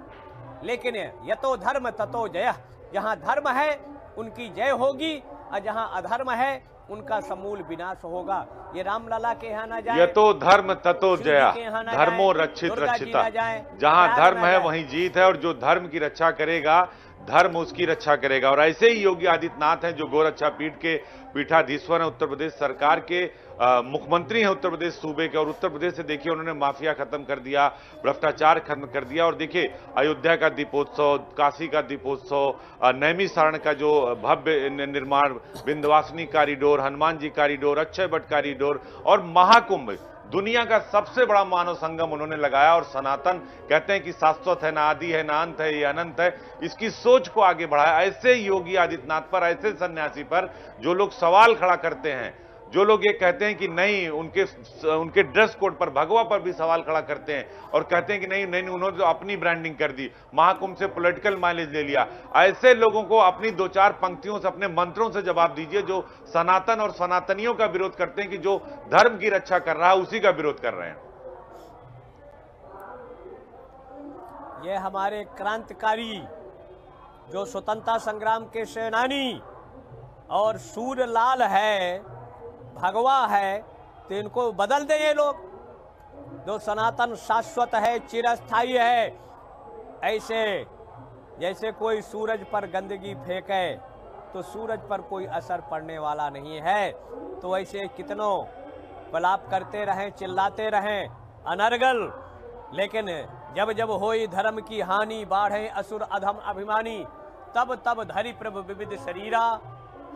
लेकिन यतो धर्म ततो जय, जहाँ धर्म है उनकी जय होगी और जहाँ अधर्म है उनका समूल विनाश होगा। ये रामलला के यहाँ ना जाए, यतो धर्म ततो जया, धर्मो रक्षित रक्षिता। जहाँ धर्म है वहीं जीत है, और जो धर्म की रक्षा करेगा धर्म उसकी रक्षा करेगा। और ऐसे ही योगी आदित्यनाथ हैं जो गोरक्षा पीठ के पीठाधीश्वर हैं, उत्तर प्रदेश सरकार के मुख्यमंत्री हैं उत्तर प्रदेश सूबे के। और उत्तर प्रदेश से देखिए उन्होंने माफिया खत्म कर दिया, भ्रष्टाचार खत्म कर दिया। और देखिए अयोध्या का दीपोत्सव, काशी का दीपोत्सव, नैमिषारण्य का जो भव्य निर्माण, Vindhyavasini corridor, Hanuman ji corridor, Akshay Vat corridor और महाकुंभ, दुनिया का सबसे बड़ा मानव संगम उन्होंने लगाया और सनातन कहते हैं कि शाश्वत है, ना आदि है, ना अंत है, ये अनंत है, इसकी सोच को आगे बढ़ाया। ऐसे योगी आदित्यनाथ पर, ऐसे सन्यासी पर जो लोग सवाल खड़ा करते हैं, जो लोग ये कहते हैं कि नहीं, उनके ड्रेस कोड पर, भगवा पर भी सवाल खड़ा करते हैं और कहते हैं कि नहीं नहीं, उन्होंने तो अपनी ब्रांडिंग कर दी, महाकुंभ से पॉलिटिकल माइलेज ले लिया। ऐसे लोगों को अपनी 2-4 पंक्तियों से, अपने मंत्रों से जवाब दीजिए, जो सनातन और सनातनियों का विरोध करते हैं कि जो धर्म की रक्षा कर रहा है उसी का विरोध कर रहे हैं। ये हमारे क्रांतिकारी, जो स्वतंत्रता संग्राम के सेनानी और सूर्यलाल है, भगवा है, तो इनको बदल दे ये लोग। जो सनातन शाश्वत है, चिरस्थायी है, ऐसे जैसे कोई सूरज पर गंदगी फेंके तो सूरज पर कोई असर पड़ने वाला नहीं है। तो ऐसे कितनों विलाप करते रहें, चिल्लाते रहें, अनर्गल, लेकिन जब जब होई धर्म की हानि, बाढ़े असुर अधम अभिमानी, तब तब धरि प्रभु विविध शरीरा,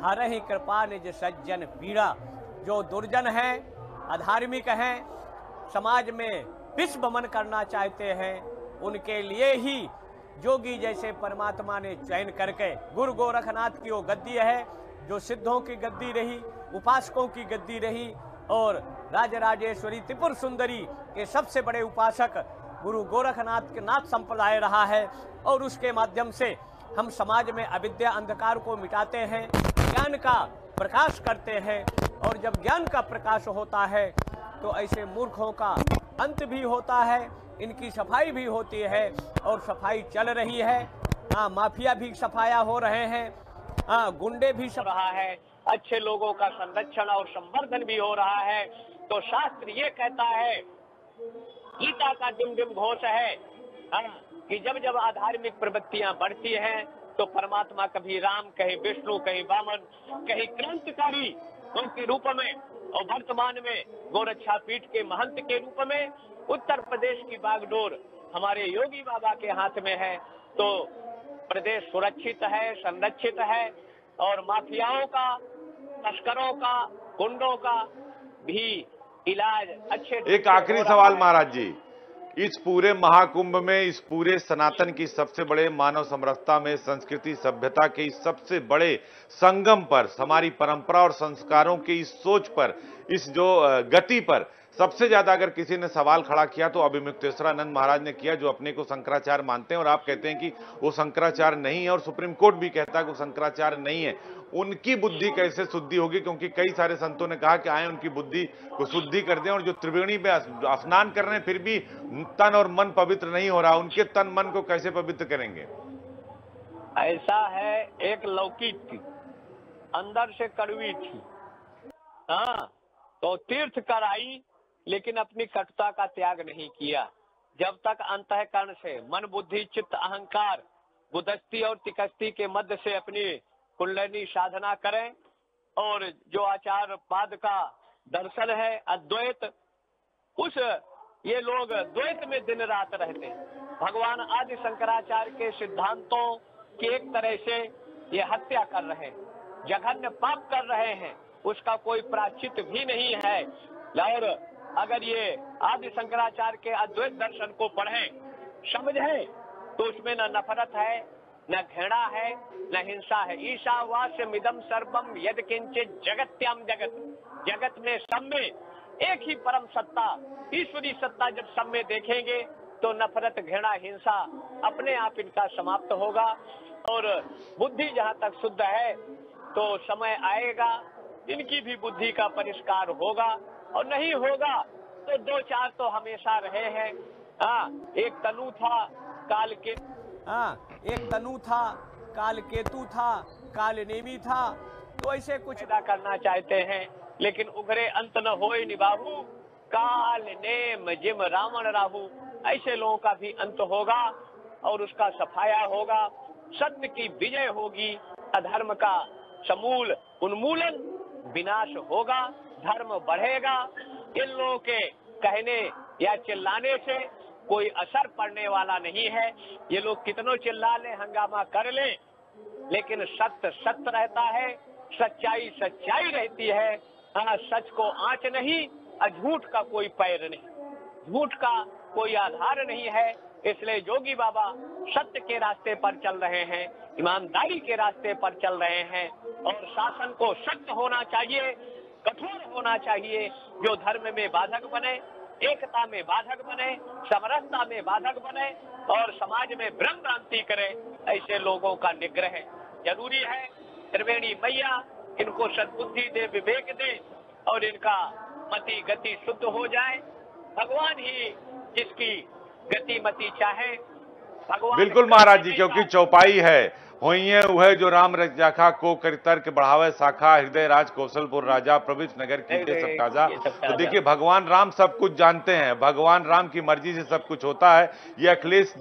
हरहि कृपा निज सज्जन पीड़ा। जो दुर्जन हैं, अधार्मिक हैं, समाज में विश्वमन करना चाहते हैं, उनके लिए ही जोगी जैसे परमात्मा ने चयन करके गुरु गोरखनाथ की वो गद्दी है, जो सिद्धों की गद्दी रही, उपासकों की गद्दी रही, और राजराजेश्वरी त्रिपुर सुंदरी के सबसे बड़े उपासक गुरु गोरखनाथ के नाथ संप्रदाय रहा है। और उसके माध्यम से हम समाज में अविद्या अंधकार को मिटाते हैं, ज्ञान का प्रकाश करते हैं, और जब ज्ञान का प्रकाश होता है तो ऐसे मूर्खों का अंत भी होता है, इनकी सफाई भी होती है, और सफाई चल रही है। माफिया भी सफाया हो रहे हैं, गुंडे भी सब रहा है, अच्छे लोगों का संरक्षण और संवर्धन भी हो रहा है। तो शास्त्र ये कहता है, गीता का डिम घोष है, कि जब जब आधार्मिक प्रवृत्तियां बढ़ती हैं तो परमात्मा कभी राम, कहीं विष्णु, कहीं वामन, कहीं क्रांतिकारी उनके रूप में, और वर्तमान में गोरक्षा पीठ के महंत के रूप में उत्तर प्रदेश की बागडोर हमारे योगी बाबा के हाथ में है। तो प्रदेश सुरक्षित है, संरक्षित है, और माफियाओं का, तस्करों का, गुंडों का भी इलाज अच्छे। एक आखिरी सवाल महाराज जी, इस पूरे महाकुंभ में, इस पूरे सनातन की सबसे बड़े मानव समरसता में, संस्कृति सभ्यता के इस सबसे बड़े संगम पर, हमारी परंपरा और संस्कारों की इस सोच पर, इस जो गति पर सबसे ज्यादा अगर किसी ने सवाल खड़ा किया तो अभिमुक्तेश्वरानंद महाराज ने किया, जो अपने को शंकराचार्य मानते हैं, और आप कहते हैं कि वो शंकराचार्य नहीं है, और सुप्रीम कोर्ट भी कहता है कि वो शंकराचार्य नहीं है। उनकी बुद्धि कैसे शुद्धि होगी? क्योंकि कई सारे संतों ने कहा कि आए उनकी बुद्धि को शुद्धि कर दें, और जो त्रिवेणी में स्नान कर रहे हैं फिर भी तन और मन पवित्र नहीं हो रहा, उनके तन मन को कैसे पवित्र करेंगे? ऐसा है, एक लौकी थी, अंदर से कड़वी थी, तो तीर्थ कराई, लेकिन अपनी कटुता का त्याग नहीं किया। जब तक अंतःकरण से मन, बुद्धि, चित्त, अहंकार, गुदस्ती और तिकस्ती के मध्य से अपनी कुंडलिनी साधना करें, और जो आचार पाद का दर्शन है अद्वैत, उस ये लोग द्वैत में दिन रात रहते हैं। भगवान आदि शंकराचार्य के सिद्धांतों की एक तरह से ये हत्या कर रहे हैं, जघन्य पाप कर रहे हैं, उसका कोई प्रायश्चित भी नहीं है। और अगर ये आदि शंकराचार्य के अद्वैत दर्शन को पढ़ें, समझें, तो उसमें न नफरत है, न घृणा है, न हिंसा है। ईशावास्यमिदं सर्वम यद किंचित जगत्याम जगत, जगत में सब में एक ही परम सत्ता, ईश्वरी सत्ता जब सब में देखेंगे तो नफरत, घृणा, हिंसा अपने आप इनका समाप्त होगा। और बुद्धि जहाँ तक शुद्ध है तो समय आएगा इनकी भी बुद्धि का परिष्कार होगा, और नहीं होगा तो 2-4 तो हमेशा रहे हैं। एक तनु था काल के, एक तनु था, काल केतु था, काल नेमी था, तो ऐसे कुछ पैदा करना चाहते हैं, लेकिन उघरे अंत न होए निभाहू, काल नेम जिम रावण राहु। ऐसे लोगों का भी अंत होगा और उसका सफाया होगा, सत्य की विजय होगी, अधर्म का समूल उन्मूलन, विनाश होगा, धर्म बढ़ेगा। इन लोगों के कहने या चिल्लाने से कोई असर पड़ने वाला नहीं है। ये लोग कितनों चिल्ला ले, हंगामा कर ले, लेकिन सत्य सत्य रहता है, सच्चाई सच्चाई रहती है। सच को आंच नहीं, झूठ का कोई पैर नहीं, झूठ का कोई आधार नहीं है। इसलिए योगी बाबा सत्य के रास्ते पर चल रहे हैं, ईमानदारी के रास्ते पर चल रहे हैं और शासन को सख्त होना चाहिए, कठोर होना चाहिए। जो धर्म में बाधक बने, एकता में बाधक बने, समरसता में बाधक बने और समाज में भ्रम भ्रांति करे, ऐसे लोगों का निग्रह जरूरी है। त्रिवेणी मैया इनको सद्बुद्धि दे, विवेक दे और इनका मति गति शुद्ध हो जाए। भगवान ही जिसकी गति मति चाहे, भगवान बिल्कुल महाराज जी, क्योंकि चौपाई है हुई है वह जो राम रजाखा को करितर के बढ़ावे शाखा, हृदय राज कौशलपुर राजा, प्रविष्ट नगर कीजिए सब ताजा। तो देखिए भगवान राम सब कुछ जानते हैं, भगवान राम की मर्जी से सब कुछ होता है। ये अखिलेश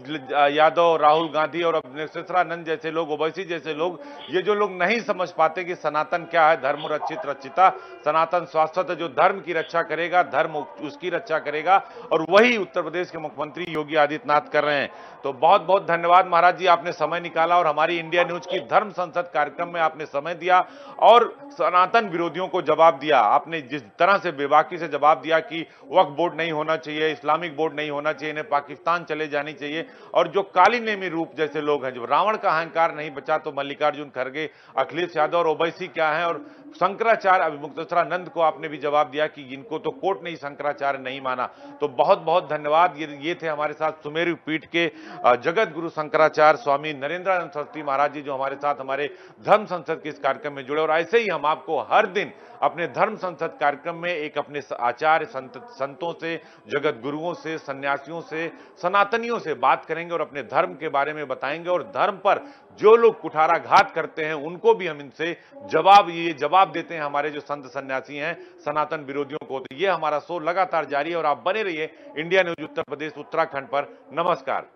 यादव, राहुल गांधी और अवनीश्वरानंद जैसे लोग, ओवैसी जैसे लोग, ये जो लोग नहीं समझ पाते कि सनातन क्या है, धर्म रक्षित रक्षिता, सनातन शाश्वत, जो धर्म की रक्षा करेगा, धर्म उसकी रक्षा करेगा, और वही उत्तर प्रदेश के मुख्यमंत्री योगी आदित्यनाथ कर रहे हैं। तो बहुत बहुत धन्यवाद महाराज जी, आपने समय निकाला और हमारी इंडिया न्यूज की धर्म संसद कार्यक्रम में आपने समय दिया और सनातन विरोधियों को जवाब दिया। आपने जिस तरह से बेबाकी से जवाब दिया कि वक्फ बोर्ड नहीं होना चाहिए, इस्लामिक बोर्ड नहीं होना चाहिए, इन्हें पाकिस्तान चले जानी चाहिए, और जो काली नेमी रूप जैसे लोग हैं, जो रावण का अहंकार नहीं बचा तो मल्लिकार्जुन खड़गे, अखिलेश यादव और ओवैसी क्या है, और शंकराचार्य अभिमुक्तेश्वरानंद को आपने भी जवाब दिया कि इनको तो कोर्ट ने शंकराचार्य नहीं माना। तो बहुत बहुत धन्यवाद। ये थे हमारे साथ सुमेरु पीठ के जगत गुरु शंकराचार्य स्वामी नरेंद्रानंद सरस्वती महाराज जी, जो हमारे साथ हमारे धर्म संसद के इस कार्यक्रम में जुड़े। और ऐसे ही हम आपको हर दिन अपने धर्म संसद कार्यक्रम में एक अपने आचार्य संतों से, जगत गुरुओं से, सन्यासियों से, सनातनियों से बात करेंगे और अपने धर्म के बारे में बताएंगे। और धर्म पर जो लोग कुठाराघात करते हैं उनको भी हम इनसे जवाब देते हैं, हमारे जो संत सन्यासी हैं सनातन विरोधियों को। तो ये हमारा शो लगातार जारी है और आप बने रहिए इंडिया न्यूज उत्तर प्रदेश उत्तराखंड पर। नमस्कार।